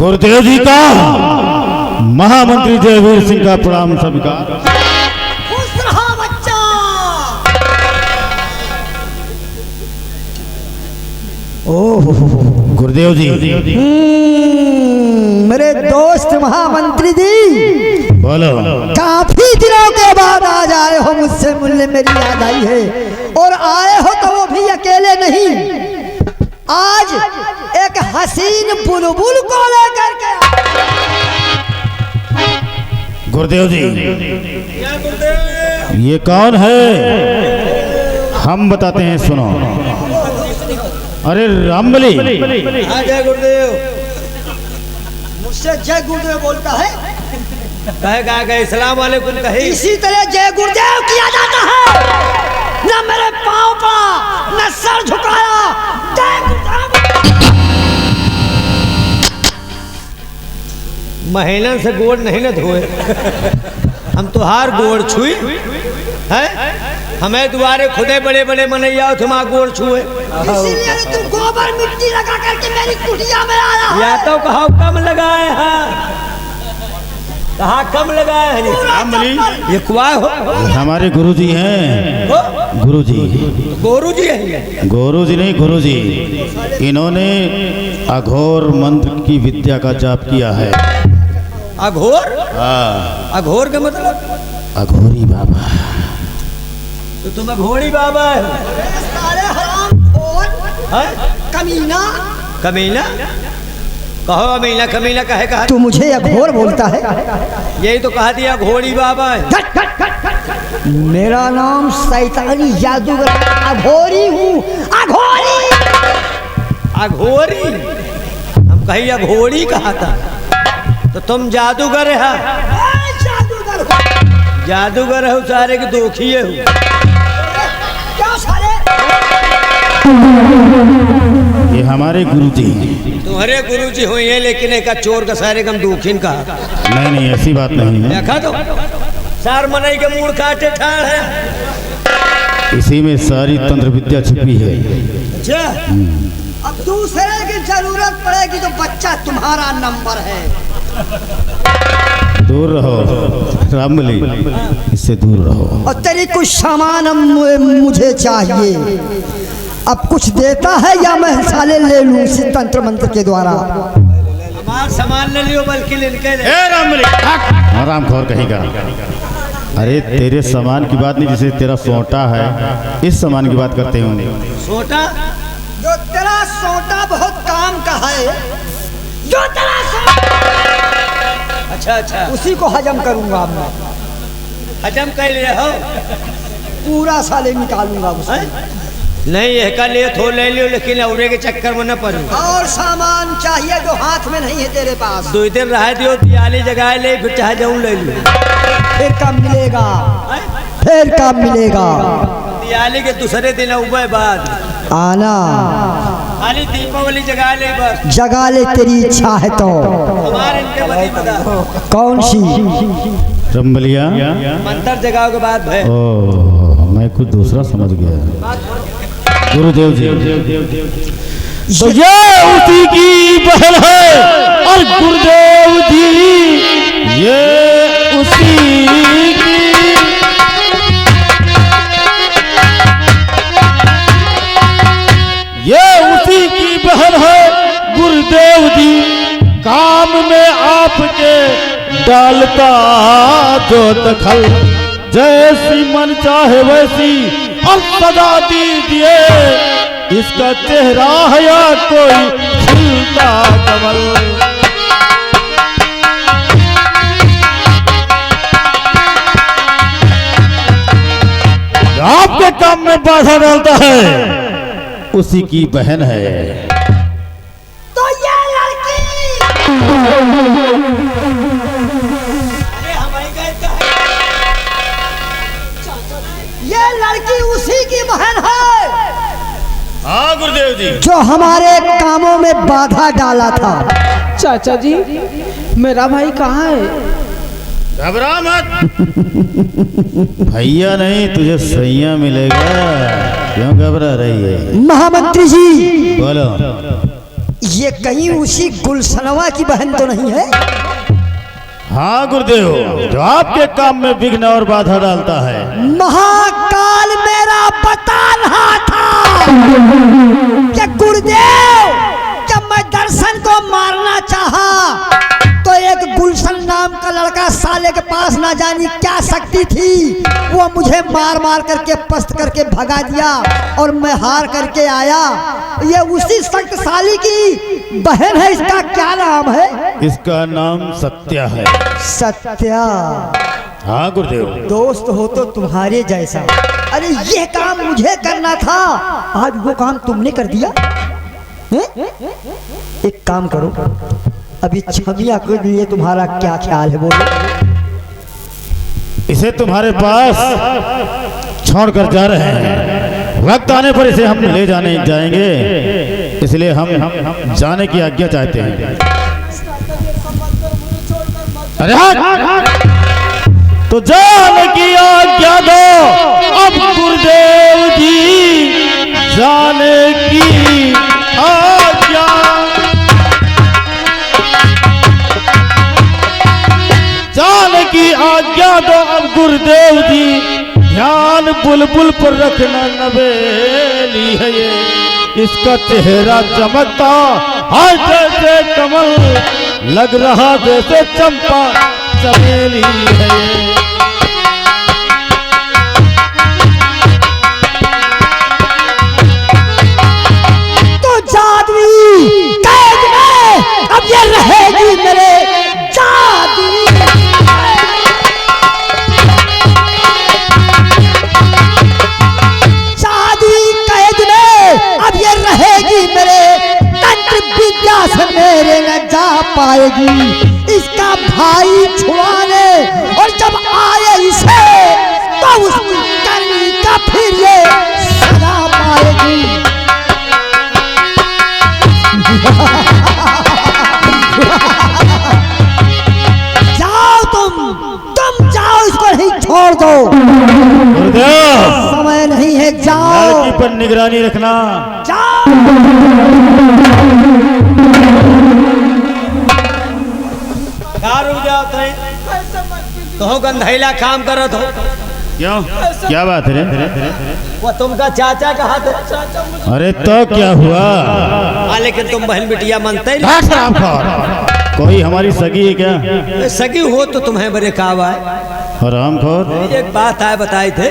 गुरुदेव जी का महामंत्री जयवीर सिंह का प्रणाम स्वीकार। खुश रहो बच्चा। ओह गुरुदेव जी। मेरे दोस्त महामंत्री जी, बोलो। काफी दिनों के बाद आज आए हो, मुझसे मिलने मेरी याद आई है। और आए हो तो वो भी अकेले नहीं, आज एक हसीन बुलबुल को लेकर के। गुरुदेव जी ये कौन है? हम बताते हैं, सुनो। अरे रामबली। जय गुरुदेव। मुझसे जय गुरुदेव बोलता है। कहे सलाम वालेकुम कहे। इसी तरह जय गुरुदेव किया जाता है। न मेरे पाँव पड़ा, न सर झुकाया। जय गुरुदेव। महीनन से गोड़ नहीं न धोए। हम तुहार गोड़ छुई है। हमें दुआरे खुदे बड़े बड़े मनैया तुम गोड़ छुए। इसीलिए तुम गोबर मिट्टी लगा करके मेरी कुटिया में आया। या तो कहा कम लगाए हैं, कहा कम लगाए हैं। रामबली ये कुआ हो। हमारे गुरुजी हैं। गुरुजी। गोरू जी है। गुरुजी नहीं, गुरुजी। इन्होंने अघोर मंत्र की विद्या का जाप किया है। अघोर? हाँ। अघोर का मतलब? अघोरी बाबा। तो तुम अघोरी बाबा है। सारे हरामखोर, कमीना। कमीना? कहो अमीना कमीना कहे तू मुझे अघोर बोलता है? यही तो कहा दिया घोड़ी बाबा है। मेरा नाम शैतानी जादूगर अघोरी हूँ। अघोरी। अघोरी? हम कही अघोरी कहा था। तो तुम जादूगर है। जादूगर हो सारे के दोखिए हो। क्या सारे? ये हमारे गुरुजी। तुम्हारे गुरुजी हुई है, लेकिन एक चोर का सारे कम दुखीन का। नहीं नहीं, ऐसी बात नहीं है। देखा तो सार मनई के मूड काटे ठाड़ है। इसी में सारी तंत्र विद्या छिपी है। अच्छा, अब दूसरे की जरूरत पड़ेगी तो बच्चा तुम्हारा नंबर है। दूर रहो रामबली, इससे दूर रहो। और तेरी कुछ सामान मुझे चाहिए। अब कुछ देता है या मैं साले ले लूं इसी तंत्र मंत्र के द्वारा? हमारा सामान ले लियो, बल्कि लेके रामबली आराम खोर कहेगा। अरे तेरे सामान की बात नहीं, जैसे तेरा सोटा है, इस सामान की बात करते होंगे। सोटा? जो तेरा सोटा बहुत काम का है, जो तेरा सोटा। अच्छा अच्छा, उसी को हजम करूंगा मैं। हजम कर ले हो? पूरा साले निकालूंगा उसे। नहीं ये का ले थो ले लियो, लेकिन औरे के चक्कर में न पड़ो। और सामान चाहिए जो हाथ में नहीं है तेरे पास। 2 दिन रह दियो, दियाली जगह ले, फिर चाहे जाऊं ले लियो। फिर कब मिलेगा? फिर कब मिलेगा? दियाली के दूसरे दिन उबे बाद आना। खाली दीपावली जगह ले बस। जगा ले तेरी इच्छा है तो। हमारे इनके बदी बता कौन सी? रामबलिया मंत्र जगाओ के बाद भाई। ओ मैं कुछ दूसरा समझ गया। गुरुदेव जी तो ये उसी की बहन है, और गुरुदेव जी ये उसी की। ये उसी की बहन है गुरुदेव जी, काम में आपके डालता जो दखल, जैसी मन चाहे वैसी और सजा दीजिए, इसका चेहरा है या कोई खिलता कमल। आपके काम में बाधा डालता है उसी की बहन है। तो ये लड़की ये लड़की उसी की बहन है। हाँ गुरुदेव जी। जो हमारे कामों में बाधा डाला था। चाचा जी मेरा भाई कहाँ है? घबरा मत। भैया नहीं, तुझे सैया मिलेगा। क्यों घबरा रही है? महामंत्री जी बोलो। ये कहीं उसी गुलशनवा की बहन तो नहीं है? हाँ गुरुदेव, जो आपके काम में विघ्न और बाधा डालता है। महाकाल मेरा बता रहा था कि गुरुदेव, जब मैं दर्शन को मारना चाहा तो एक गुलशन नाम का लड़का साले के पास ना जानी क्या शक्ति थी, वो मुझे मार मार करके पस्त करके भगा दिया और मैं हार करके आया। ये उसी शक्तिशाली की बहन है। इसका क्या नाम है? इसका नाम सत्या है। सत्या? हाँ गुरुदेव। दोस्त हो तो तुम्हारे जैसा। अरे ये काम मुझे करना था, आज वो काम तुमने कर दिया। एक काम करो, अभी छमिया के लिए तुम्हारा क्या ख्याल है बोलो? इसे तुम्हारे पास छोड़कर जा रहे हैं, वक्त आने पर इसे हम ले जाएंगे, इसलिए हम जाने की आज्ञा चाहते हैं। अरे तो जाने की आज्ञा दो अब गुरुदेव जी, जाने की आज्ञा। जाने की आज्ञा दो अब गुरुदेव जी, ध्यान बुलबुल पर रखना नवेली है ये, इसका चेहरा चमकता है जैसे कमल, लग रहा जैसे चंपा चमेली है ये। तो जादुई कैद में अब ये रहेगी मेरे जादुई। जादुई कैद में अब ये रहेगी मेरे तंत्र विद्या से मेरे न जा पाएगी। इसका भाई छुड़ाने और जब आए इसे तो उसकी करनी का फिर ये सजा पाएगी। जाओ तुम जाओ, इसको नहीं छोड़ दो, समय नहीं है। जाओ, लड़की पर निगरानी रखना। जाओ। रुक जाओ तो गंधैला काम करो तो। क्यों, क्या बात है रे? वो तुमका चाचा कहा थे। अरे तो क्या हुआ? लेकिन तुम बहन बिटिया मानते ही कोई हमारी सगी है क्या? नहीं। सगी हो तो तुम्हें बड़े काबा है। हरामखोर। एक बात है बताई थे,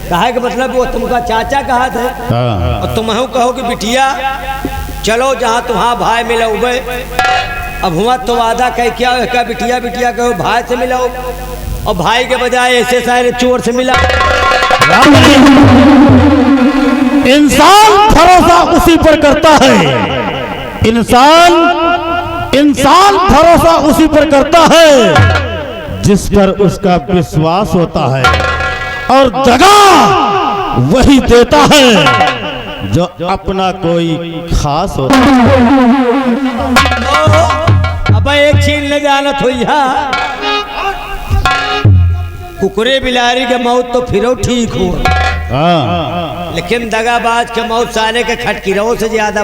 कहा कि मतलब वो तुमका चाचा कहा थे और तुम कहो कि बिटिया चलो जहाँ तुम्हारा भाई मिला उबे। अब हुआ तो वादा कह क्या बिटिया बिटिया कहो भाई से मिलाओ, और भाई के बजाय ऐसे सारे चोर से मिला। इंसान भरोसा उसी पर करता है, इंसान भरोसा उसी पर करता है जिस पर उसका विश्वास होता है, और जगह वही देता है जो अपना कोई खास होता है। अब एक छीन ले जाना थोइया, कुकुरे बिलारी के मौत तो फिर ठीक हो, लेकिन दगाबाज के मौत साले के खटकिरों से ज्यादा।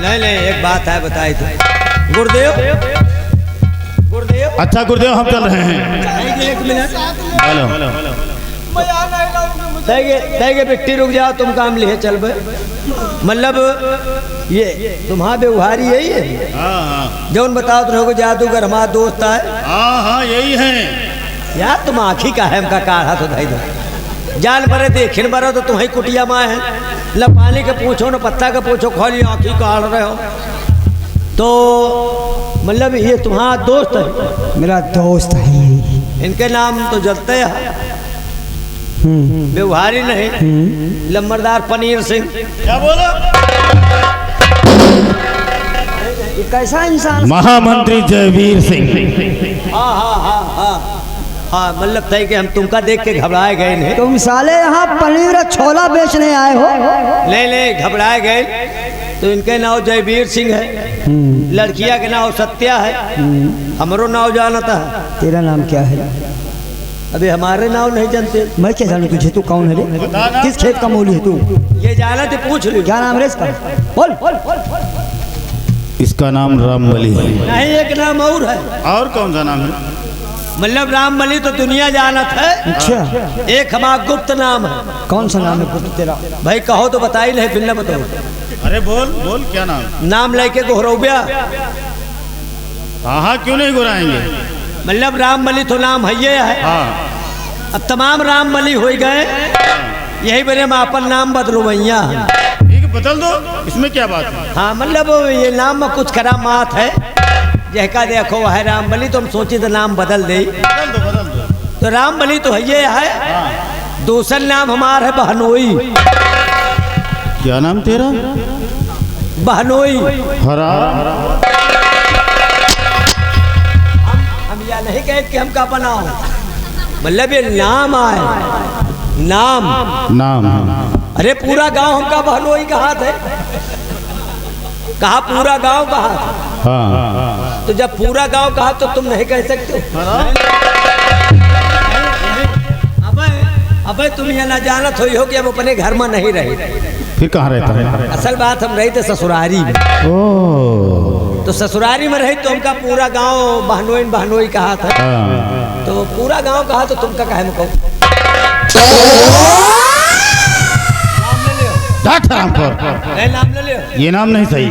नहीं एक बात है बताई थी गुरुदेव। अच्छा गुरुदेव, हम चल रहे हैं। एक मिनट हेलो तैगे बिट्टी रुक जाओ, तुम काम लिए चल बे। मतलब ये तुम्हारा व्यवहार यही है जो बताओ तुम को जादूगर हमारा दोस्त है। हाँ यही है यार, तुम आँखी का है हमका काढ़ा तो धाई दो जान बरे देखिन बरो तो तुम्हारी कुटिया माँ है, न पानी के पूछो न पत्ता के पूछो, खोली आँखी काढ़ रहे हो। तो मतलब ये तुम्हारा दोस्त है? मेरा दोस्त है। इनके नाम तो जलते हैं, व्यवहारी नहीं। लंबरदार पनीर सिंह। क्या बोला? ये कैसा इंसान? महामंत्री जयवीर सिंह। हाँ मतलब तय कि हम तुमका देख के घबराए गए नहीं। तुम साले यहाँ पनीर और छोला बेचने आए हो? नहीं घबराए गए। तो इनके नाम जयवीर सिंह है, लड़किया के नाम सत्या है, हमरो नाम जानता है। तेरा नाम क्या है? अभी हमारे नाम नहीं जानते। मैं क्या जानू तुझे? तू कौन है रे? किस खेत का मूली है तू? ये जाना तो पूछ लो। क्या नाम है इसका? बोल। इसका नाम रामबली है। नहीं, एक नाम और है। और कौन सा नाम है? मतलब रामबली तो दुनिया जानत है। अच्छा, एक हमारा गुप्त नाम है। कौन सा नाम है पुत्र तेरा? भाई कहो तो बता ही नहीं, फिर न बताओ। अरे बोल बोल, क्या नाम? नाम लेके गोहरौबिया। हाँ क्यों नहीं घुराएंगे? मतलब रामबली तो नाम है ये है। हाँ अब तमाम रामबली हो गए, यही बने हम अपन नाम बदलो भैया। ठीक है, बदल दो, इसमें क्या बात है? हाँ मतलब ये नाम में कुछ करामात है। जहका देखो है रामबली, तो हम सोचे तो नाम बदल दे। बदल दो बदल दो। तो रामबली तो है ये है। दूसरा नाम हमारा है बहनोई। क्या नाम तेरा? बहनोई। हरा। हम या नहीं कहे कि हम का बनाओ, मतलब ये नाम आए। नाम नाम है। अरे पूरा गांव हमका बहनोई कहा थे। कहा पूरा गांव कहा। हाँ तो जब पूरा गांव कहा तो तुम नहीं कह सकते हो। अबे तुम यह ना जानत हो कि अब अपने घर में नहीं रहे। फिर कहाँ रहता है? असल बात हम रहे थे ससुरारी में। ओ तो ससुरारी में रही तो हमका पूरा गांव बहनोई बहनोई कहा था। हाँ। तो पूरा गांव कहा तो तुमका कहे में कहूँ। नाम ले लियो। ये नाम नहीं सही।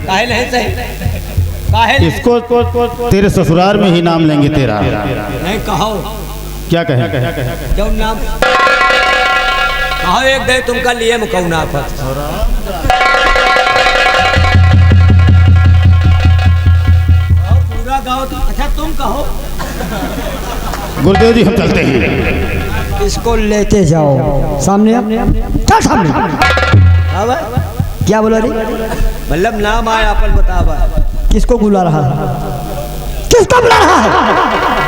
काहे नहीं सही? काहे नहीं? इसको तेरे ससुराल में ही नाम लेंगे तेरा। नहीं कहो। क्या कहे? जो नाम कहो एक दे तुमका लिए में कहूँ ना था। पूरा गांव अच्छा तुम कहो। गुरुदेव जी हम चलते हैं। इसको लेते जाओ। सामने चल सामने। अब क्या बोला रे? मतलब नाम आया अपन बतावा। किसको बुला रहा है? किसको बुला रहा है?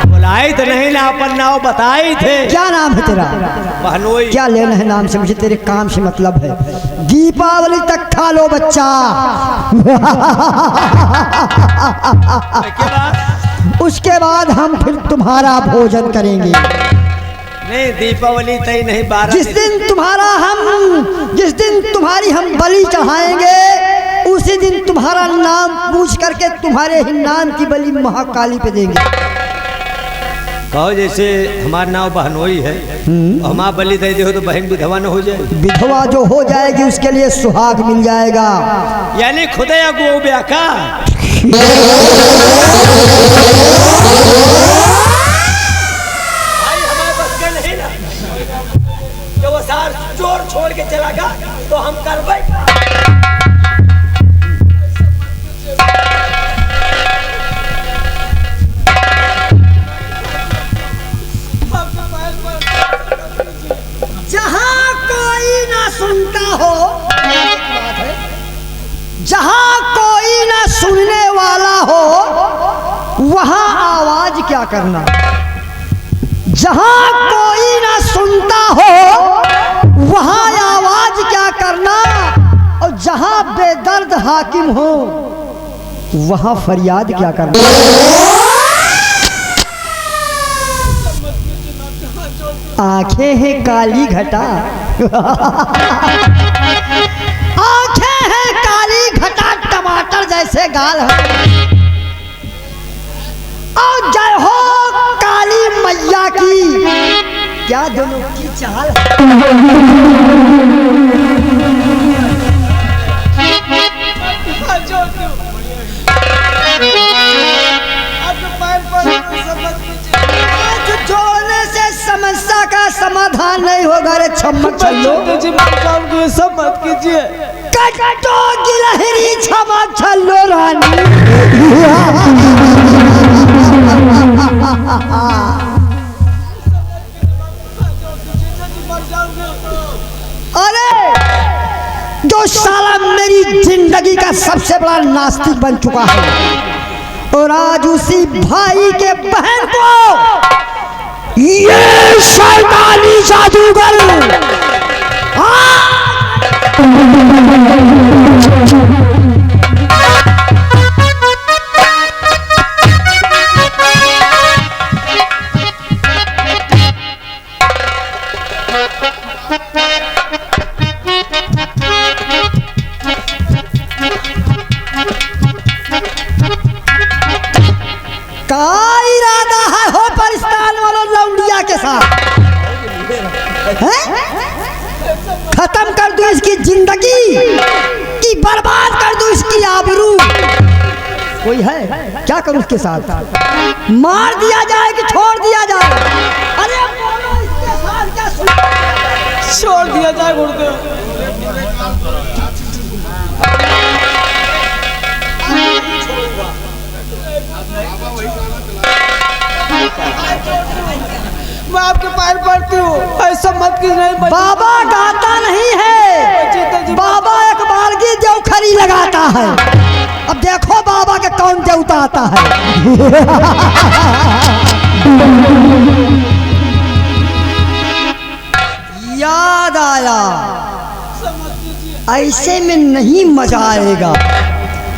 बुलाए तो नहीं ना, अपन नाम बताए थे। क्या नाम है तेरा? बहनोई। क्या लेना है नाम से? मुझे तेरे काम से मतलब है। दीपावली तक खा लो बच्चा। उसके बाद हम फिर तुम्हारा भोजन करेंगे। नहीं दीपावली तय नहीं, 12 जिस दिन तुम्हारी हम बलि चढ़ाएंगे, उसी दिन तुम्हारा नाम पूछ करके तुम्हारे ही नाम की बलि महाकाली पे देंगे। कहो जैसे हमारा नाम बहनोई है, हमारा बलि दे दे हो तो बहन विधवा न हो जाए। विधवा जो हो जाएगी उसके लिए सुहाग मिल जाएगा। यानी खुदा गो ब्याह का। चोर छोड़ के चला गया तो हम कर जहां कोई ना सुनता हो, जहां कोई ना सुनने वाला हो, वहां आवाज क्या करना। जहां कोई ना सुनता हो वहां आवाज क्या करना, और जहां बेदर्द हाकिम हो वहां फरियाद क्या करना। आंखें हैं काली घटा। आंखें हैं काली घटा, टमाटर जैसे गाल है। और जय हो काली मैया की, क्या दोनों की चाल जोड़ने से समस्या का समाधान नहीं होगा रे छम्मक छल्लो। सब मत कीजिए। कटो गिलहरी छमक छल्लो रानी। अरे जो साला मेरी जिंदगी का सबसे बड़ा नास्तिक बन चुका है, और आज उसी भाई के बहन को ये शैतानी जादूगर खत्म कर दूं इसकी जिंदगी कि बर्बाद कर दूं इसकी आबरू। कोई है क्या करूं उसके साथ? मार दिया जाए कि छोड़ दिया जाए? अरे बोलो इसके साथ क्या छोड़ दिया जाए गुरुदेव। मैं आपके पैर पड़ती हूँ, ऐसा मत कीजिए। बाबा गाता नहीं है, बाबा एक बारगी देवखरी लगाता है। अब देखो बाबा के कौन देवता आता है। याद आया, ऐसे में नहीं मजा आएगा,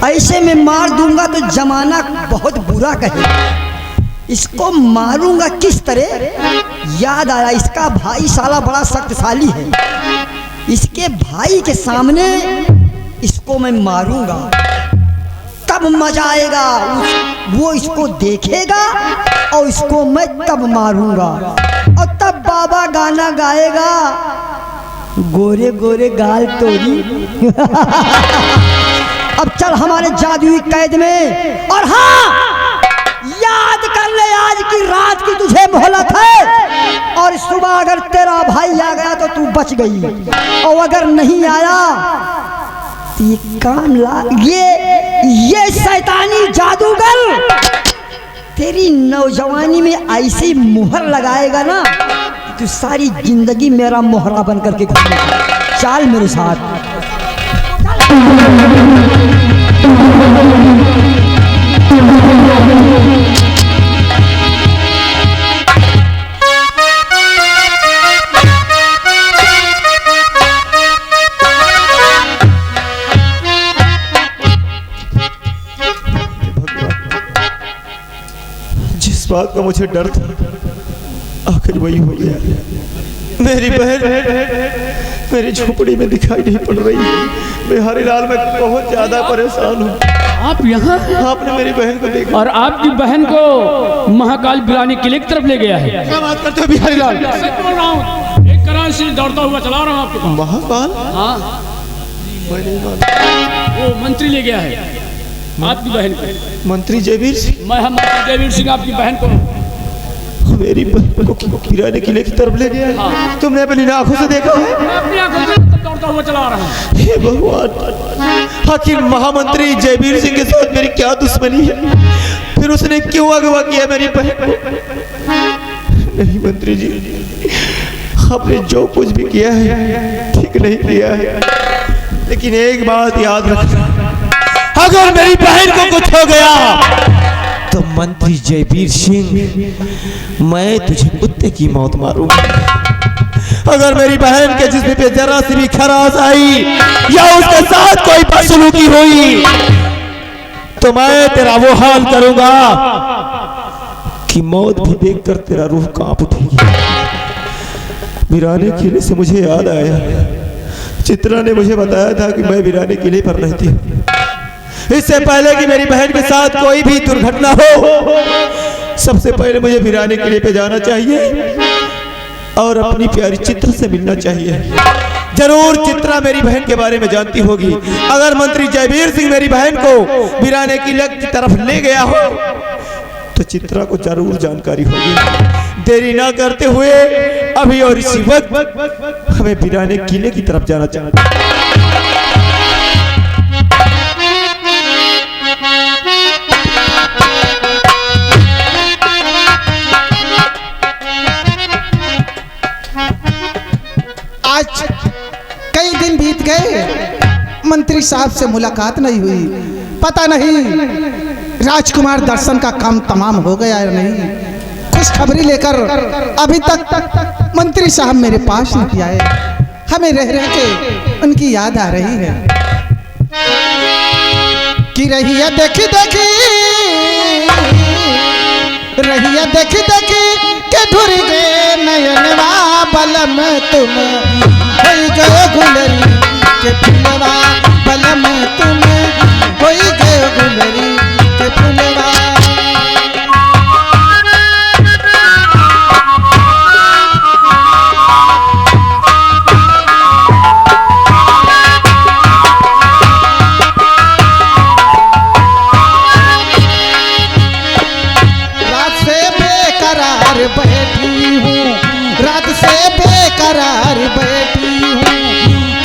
ऐसे में मार दूंगा तो जमाना बहुत बुरा कहेगा। इसको मारूंगा किस तरह? याद आया, इसका भाई साला बड़ा शक्तिशाली है, इसके भाई के सामने इसको मैं मारूंगा तब मजा आएगा। वो इसको देखेगा और इसको मैं तब मारूंगा और तब बाबा गाना गाएगा, गोरे गोरे गाल तोरी। अब चल हमारे जादुई कैद में, और हाँ याद कर ले आज की रात की तुझे मोहलत है, और सुबह अगर तेरा भाई आ गया तो तू बच गई, और अगर नहीं आया तो ये काम ला, ये शैतानी जादूगर तेरी नौजवानी में ऐसी मुहर लगाएगा ना, तू सारी जिंदगी मेरा मोहरा बन करके घूमेगा। चल मेरे साथ। जिस बात का मुझे डर था आखिर वही हो गया। मेरी बहन मेरी झोपड़ी में दिखाई नहीं पड़ रही है। मैं हरिलाल में बहुत ज्यादा परेशान हूँ। आप यहाँ? आपने मेरी बहन को देखा और आपकी बहन को महाकाल बिरानी किले की तरफ ले गया है। क्या बात करते हो बिहारीलाल? सच बोल रहा हूँ, एक करार से दौड़ता हुआ चला रहा हूँ आपके पास। महाकाल? हाँ, मैं नहीं मानता। वो मंत्री ले गया है आपकी बहन को। मंत्री जयवीर सिंह? मैं मंत्री जयवीर सिंह आपकी बहन को मेरी बहन को किराने किले की तरफ ले गया है। हाँ। तुमने अपनी आंखों से देखा है? मैं अपनी आंखों से दौड़ता हुआ चला रहा हूँ। हे भगवान, आखिर महामंत्री जयवीर सिंह के साथ मेरी क्या दुश्मनी है? फिर उसने क्यों अगवा किया मेरी बहन को? नहीं मंत्री जी, आपने जो कुछ भी किया है ठीक नहीं किया है, लेकिन एक बात याद रखना, अगर मेरी बहन को कुछ हो गया तो मंत्री जयवीर सिंह मैं तुझे कुत्ते की मौत मारूंगा। अगर मेरी बहन के जिस्म पे जरा सी भी खराश आई या उसके साथ कोई बदसलूकी हुई तो मैं तेरा वो हाल करूंगा कि मौत भी देखकर तेरा रूह कांप उठेगी। वीराने किले से मुझे याद आया, चित्रा ने मुझे बताया था कि मैं वीराने किले पर रहती हूँ। इससे पहले कि मेरी बहन के साथ कोई भी दुर्घटना हो, सबसे पहले मुझे वीराने किले पे जाना चाहिए और अपनी प्यारी चित्रा से मिलना चाहिए। जरूर चित्रा मेरी बहन के बारे में जानती होगी। अगर मंत्री जयवीर सिंह मेरी बहन को वीराने किले की तरफ ले गया हो तो चित्रा को जरूर जानकारी होगी। देरी ना करते हुए अभी और इसी वक्त हमें वीराने किले की तरफ जाना चाहिए। आज कई दिन बीत गए, मंत्री साहब से मुलाकात नहीं हुई। पता नहीं राजकुमार दर्शन का काम तमाम हो गया या नहीं। खुशखबरी लेकर अभी तक मंत्री साहब मेरे पास नहीं आए। हमें रह रह के उनकी याद आ रही है कि रहिया देखी देखी, रहिया देखी देखी के धुर गए नयनवा बलम तुम होई गए गुलरी के फुलवा, बलम तुम होई गए गुलरी के फुलवा। रात से बेकरार बैठी हूँ,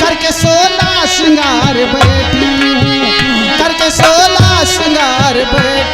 करके सोना श्रृंगार बैठी हूँ, करके सोना श्रृंगार बैठी